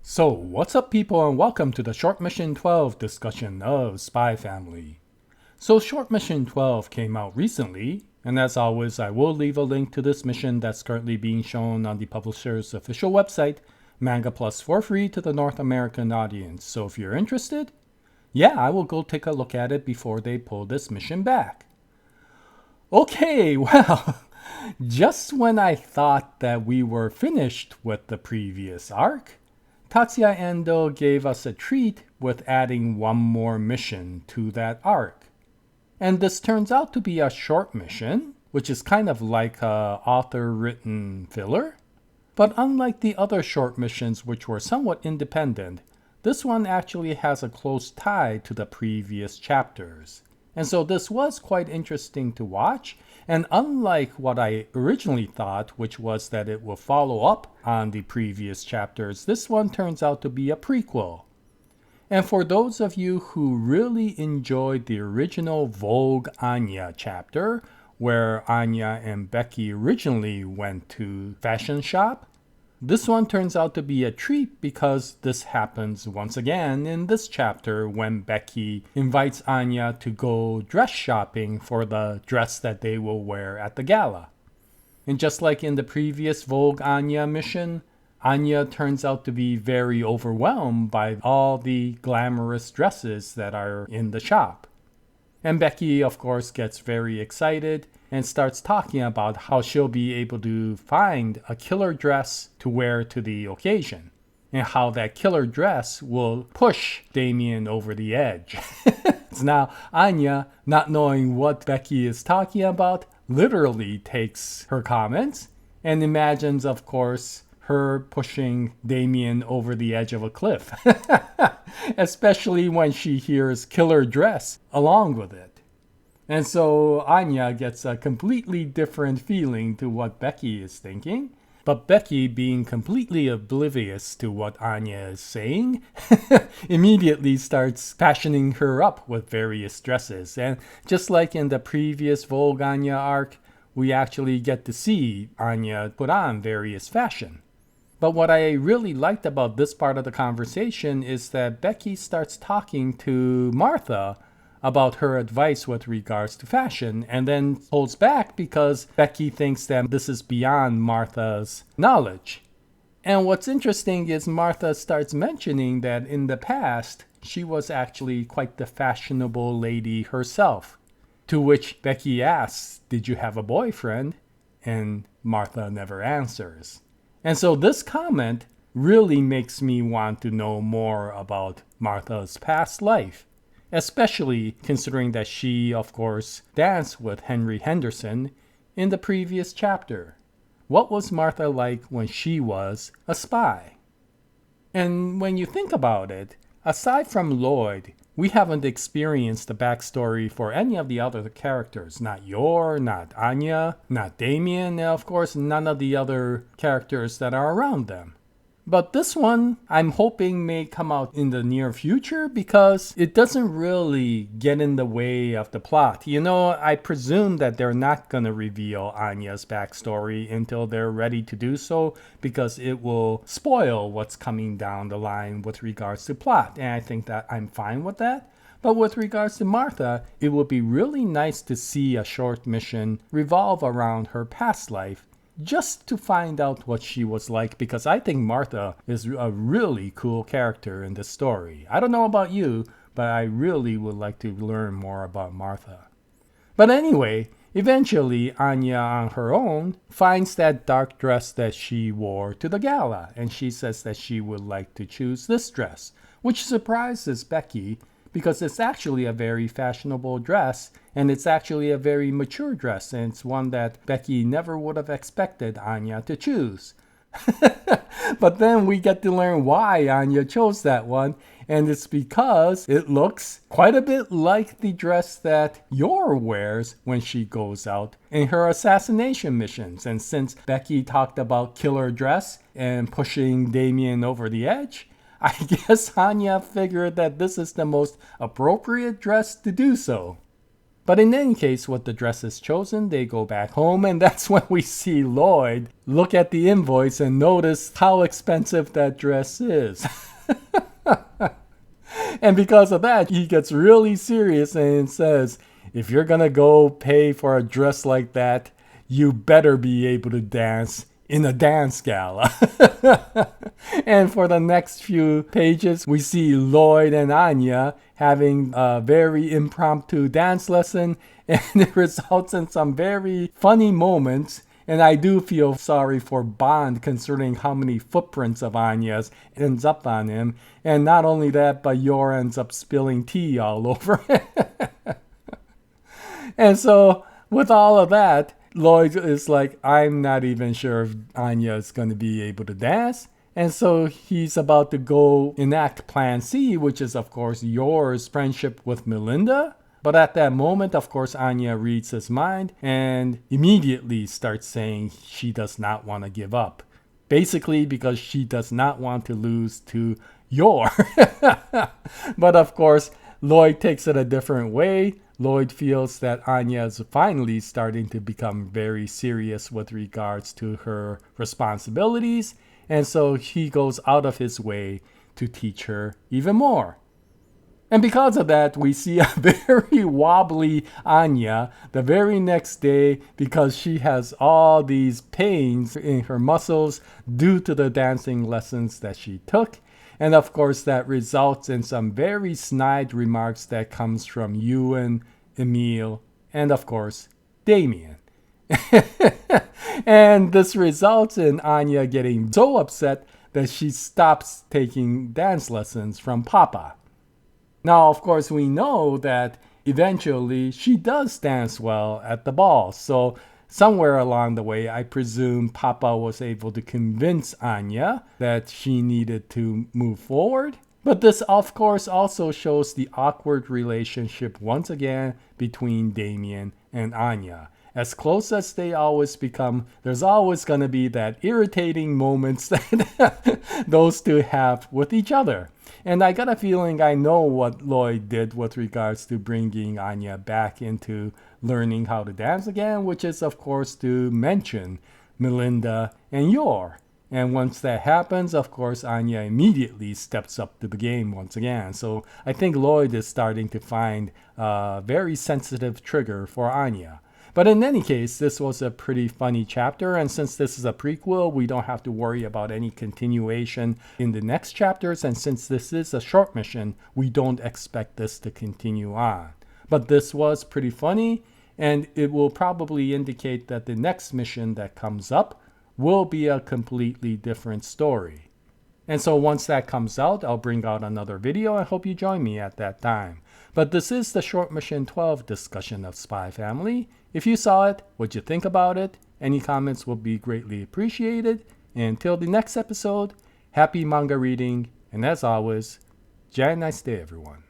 So, what's up, people, and welcome to the Short Mission 12 discussion of Spy Family. So, Short Mission 12 came out recently, and as always, I will leave a link to this mission that's currently being shown on the publisher's official website, Manga Plus, for free to the North American audience. So, if you're interested, I will go take a look at it before they pull this mission back. Okay, well, just when I thought that we were finished with the previous arc, Tatsuya Endo gave us a treat with adding one more mission to that arc. And this turns out to be a short mission, which is kind of like a author-written filler. But unlike the other short missions which were somewhat independent, this one actually has a close tie to the previous chapters. And so this was quite interesting to watch, and unlike what I originally thought, which was that it will follow up on the previous chapters, this one turns out to be a prequel. And for those of you who really enjoyed the original Vogue Anya chapter, where Anya and Becky originally went to fashion shop, this one turns out to be a treat because this happens once again in this chapter when Becky invites Anya to go dress shopping for the dress that they will wear at the gala. And just like in the previous Vogue Anya mission, Anya turns out to be very overwhelmed by all the glamorous dresses that are in the shop. And Becky, of course, gets very excited and starts talking about how she'll be able to find a killer dress to wear to the occasion, and how that killer dress will push Damien over the edge. So now Anya, not knowing what Becky is talking about, literally takes her comments and imagines, of course, her pushing Damien over the edge of a cliff. Especially when she hears killer dress along with it. And so Anya gets a completely different feeling to what Becky is thinking. But Becky, being completely oblivious to what Anya is saying, immediately starts fashioning her up with various dresses. And just like in the previous Vogue Anya arc, we actually get to see Anya put on various fashion. But what I really liked about this part of the conversation is that Becky starts talking to Martha about her advice with regards to fashion, and then holds back because Becky thinks that this is beyond Martha's knowledge. And what's interesting is Martha starts mentioning that in the past, she was actually quite the fashionable lady herself. To which Becky asks, "Did you have a boyfriend?" And Martha never answers. And so this comment really makes me want to know more about Martha's past life, especially considering that she, of course, danced with Henry Henderson in the previous chapter. What was Martha like when she was a spy? And when you think about it, aside from Lloyd, we haven't experienced the backstory for any of the other characters. Not Yor, not Anya, not Damien, and of course none of the other characters that are around them. But this one, I'm hoping may come out in the near future because it doesn't really get in the way of the plot. You know, I presume that they're not going to reveal Anya's backstory until they're ready to do so because it will spoil what's coming down the line with regards to plot. And I think that I'm fine with that. But with regards to Martha, it would be really nice to see a short mission revolve around her past life, just to find out what she was like, because I think Martha is a really cool character in this story. I don't know about you, but I really would like to learn more about Martha. But anyway, eventually Anya on her own finds that dark dress that she wore to the gala, and she says that she would like to choose this dress, which surprises Becky because it's actually a very fashionable dress, and it's actually a very mature dress, and it's one that Becky never would have expected Anya to choose. But then we get to learn why Anya chose that one, and it's because it looks quite a bit like the dress that Yor wears when she goes out in her assassination missions. And since Becky talked about killer dress and pushing Damien over the edge, I guess Anya figured that this is the most appropriate dress to do so. But in any case, with the dress is chosen, they go back home, and that's when we see Lloyd look at the invoice and notice how expensive that dress is. And because of that, he gets really serious and says, if you're gonna go pay for a dress like that, you better be able to dance in a dance gala. And for the next few pages, we see Lloyd and Anya having a very impromptu dance lesson, and it results in some very funny moments. And I do feel sorry for Bond considering how many footprints of Anya's ends up on him. And not only that, but Yor ends up spilling tea all over. And so with all of that, Lloyd is like, I'm not even sure if Anya is going to be able to dance. And so he's about to go enact Plan C, which is, of course, Yor's friendship with Melinda. But at that moment, of course, Anya reads his mind and immediately starts saying she does not want to give up. Basically because she does not want to lose to Yor. But of course, Lloyd takes it a different way. Lloyd feels that Anya is finally starting to become very serious with regards to her responsibilities. And so he goes out of his way to teach her even more. And because of that, we see a very wobbly Anya the very next day because she has all these pains in her muscles due to the dancing lessons that she took. And of course, that results in some very snide remarks that comes from Ewan, Emil, and of course, Damien. And this results in Anya getting so upset that she stops taking dance lessons from Papa. Now, of course, we know that eventually she does dance well at the ball. So somewhere along the way, I presume Papa was able to convince Anya that she needed to move forward. But this, of course, also shows the awkward relationship once again between Damien and Anya. As close as they always become, there's always going to be that irritating moments that those two have with each other. And I got a feeling I know what Lloyd did with regards to bringing Anya back into learning how to dance again, which is, of course, to mention Melinda and Yor. And once that happens, of course, Anya immediately steps up to the game once again. So I think Lloyd is starting to find a very sensitive trigger for Anya. But in any case, this was a pretty funny chapter, and since this is a prequel, we don't have to worry about any continuation in the next chapters, and since this is a short mission, we don't expect this to continue on. But this was pretty funny, and it will probably indicate that the next mission that comes up will be a completely different story. And so once that comes out, I'll bring out another video. I hope you join me at that time. But this is the Short Mission 12 discussion of Spy Family. If you saw it, what'd you think about it? Any comments will be greatly appreciated. And until the next episode, happy manga reading. And as always, Jaya, nice day, everyone.